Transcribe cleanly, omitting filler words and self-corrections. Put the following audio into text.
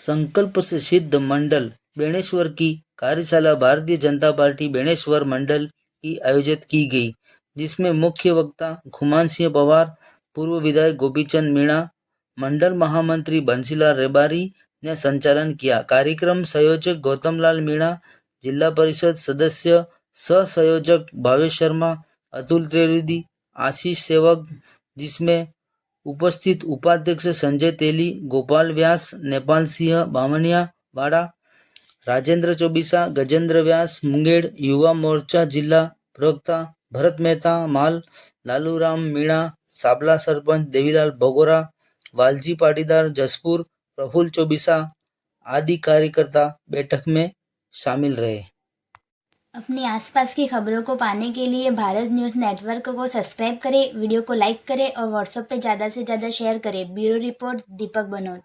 संकल्प से सिद्ध मंडल बेणेश्वर की कार्यशाला भारतीय जनता पार्टी बेणेश्वर मंडल की आयोजित की गई, जिसमें मुख्य वक्ता घुमान सिंह पवार, पूर्व विधायक गोपीचंद मीणा, मंडल महामंत्री बंसीलाल रेबारी ने संचालन किया। कार्यक्रम संयोजक गौतमलाल मीणा, जिला परिषद सदस्य सह संयोजक भावेश शर्मा, अतुल त्रिवेदी, आशीष सेवक, जिसमें उपस्थित उपाध्यक्ष संजय तेली, गोपाल व्यास, नेपाल सिंह बामणिया वाड़ा, राजेंद्र चौबीसा, गजेंद्र व्यास मुंगेर, युवा मोर्चा जिला प्रवक्ता भरत मेहता माल, लालूराम मीणा, साबला सरपंच देवीलाल भगोरा, वालजी पाटीदार जसपुर, प्रफुल्ल चौबीसा आदि कार्यकर्ता बैठक में शामिल रहे। अपने आसपास की खबरों को पाने के लिए भारत न्यूज़ नेटवर्क को सब्सक्राइब करें, वीडियो को लाइक करें और व्हाट्सएप पे ज़्यादा से ज़्यादा शेयर करें। ब्यूरो रिपोर्ट दीपक बनोद।